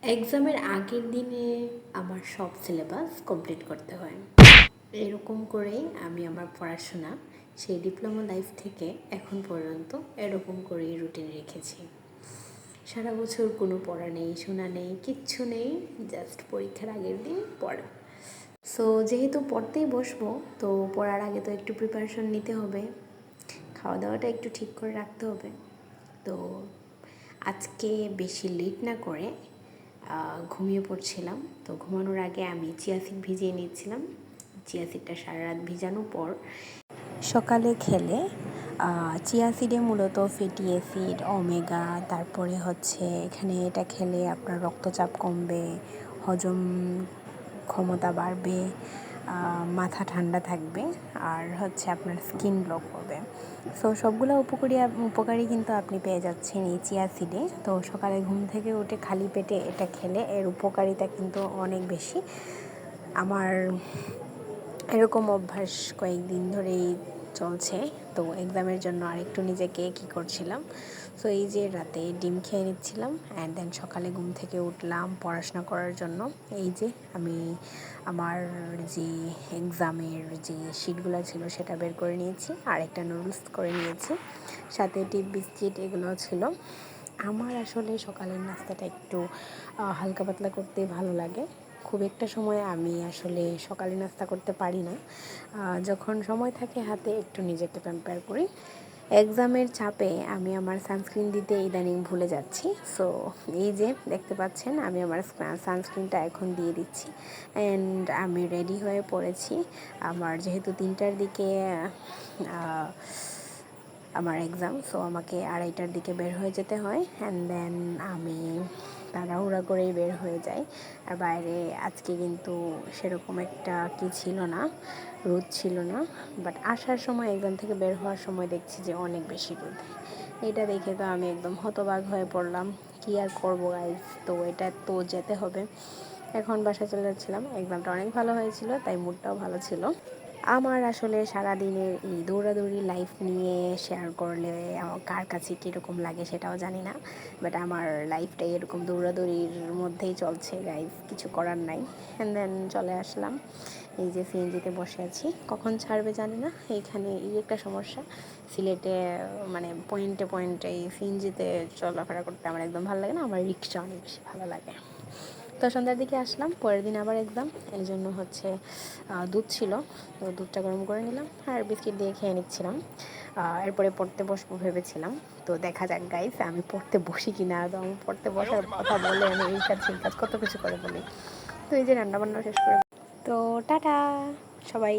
এক্সামের আগের দিনে আমার সব সিলেবাস কমপ্লিট করতে হয়। এরকম করেই আমি আমার পড়াশোনা সেই ডিপ্লোমা লাইফ থেকে এখন পর্যন্ত এরকম করেই রুটিন রেখেছি। সারা বছর কোনো পড়া নেই, শোনা নেই, কিচ্ছু নেই, জাস্ট পরীক্ষার আগের দিন পড়া। সো যেহেতু পড়তেই বসবো, তো পড়ার আগে তো একটু প্রিপারেশন নিতে হবে, খাওয়া দাওয়াটা একটু ঠিক করে রাখতে হবে। তো আজকে বেশি লেট না করে ঘুমিয়ে পড়ছিলাম। তো ঘুমানোর আগে আমি চিয়া সিড ভিজিয়ে নিচ্ছিলাম। চিয়া সিডটা সারা রাত ভিজানোর পর সকালে খেলে চিয়া সিডে মূলত ফ্যাটি অ্যাসিড, ওমেগা, তারপরে হচ্ছে এখানে এটা খেলে আপনার রক্তচাপ কমবে, হজম ক্ষমতা বাড়বে, মাথা ঠান্ডা থাকবে, আর হচ্ছে আপনার স্কিন গ্লো করবে। সো সবগুলো উপকারী কিন্তু আপনি পেয়ে যাচ্ছেন এই চিয়া সিডে। তো সকালে ঘুম থেকে উঠে খালি পেটে এটা খেলে এর উপকারিতা কিন্তু অনেক বেশি। আমার এরকম অভ্যাস কয়েকদিন ধরেই চলছে। তো এক্সামের জন্য আরেকটু নিজেকে কী করছিলাম, সো এই যে রাতে ডিম খেয়ে নিচ্ছিলাম অ্যান্ড দেন সকালে ঘুম থেকে উঠলাম পড়াশোনা করার জন্য। এই যে আমি আমার যে এক্সামের যে শিটগুলো ছিল সেটা বের করে নিয়েছি, আর একটা নুডলস করে নিয়েছি, সাথে টিপ বিস্কিট এগুলো ছিল। আমার আসলে সকালের নাস্তাটা একটু হালকা পাতলা করতে ভালো লাগে। খুব একটা সময় আমি আসলে সকালে নাস্তা করতে পারি না। যখন সময় থাকে হাতে একটু নিজেকে প্যাম্পার করি। এক্সামের চাপে আমি আমার সানস্ক্রিন দিতে ইদানিং ভুলে যাচ্ছি। সো এই যে দেখতে পাচ্ছেন আমি আমার সানস্ক্রিনটা এখন দিয়ে দিচ্ছি অ্যান্ড আমি রেডি হয়ে পড়েছি। আমার যেহেতু 3টার দিকে আমার এক্সাম, সো আমাকে 2:30টার দিকে বের হয়ে যেতে হয় অ্যান্ড দেন আমি তাড়াহুড়া করেই বের হয়ে যাই। আর বাইরে আজকে কিন্তু সেরকম একটা ছিল না, রোদ ছিল না, বাট আসার সময় এক্সাম থেকে বের হওয়ার সময় দেখছি যে অনেক বেশি রোদ। এটা দেখে তো আমি একদম হতবাক হয়ে পড়লাম, কী আর করবো গাইজ, তো এটা তো যেতে হবে। এখন বাসায় চলে যাচ্ছিলাম। এক্সামটা অনেক ভালো হয়েছিল, তাই মুডটাও ভালো ছিল। আমার আসলে সারাদিনের এই দৌড়াদৌড়ি লাইফ নিয়ে শেয়ার করলে আমার কার কাছে কীরকম লাগে সেটাও জানি না, বাট আমার লাইফটাই এরকম দৌড়াদৌড়ির মধ্যেই চলছে গাইজ, কিছু করার নাই। অ্যান্ড দেন চলে আসলাম, এই যে সিএনজিতে বসে আছি, কখন ছাড়বে জানি না। এইখানে এই একটা সমস্যা, সিলেটে মানে পয়েন্টে পয়েন্টে এই সিএনজিতে চলাফেরা করতে আমার একদম ভালো লাগে না, আমার রিক্সা অনেক বেশি ভালো লাগে। তো সন্ধ্যার দিকে আসলাম, পরের দিন আবার এক্সাম, এই জন্য হচ্ছে দুধ ছিল, তো দুধটা গরম করে নিলাম আর বিস্কিট দিয়ে খেয়ে নিচ্ছিলাম। এরপরে পড়তে বসবো ভেবেছিলাম, তো দেখা যাক গাইস আমি পড়তে বসি কি না। তো আমি পড়তে বসার কথা বলে আমি এই কাজ সেই কাজ কত কিছু করে বলি। তো এই যে রান্নাবান্না শেষ করে, তো টাটা সবাই।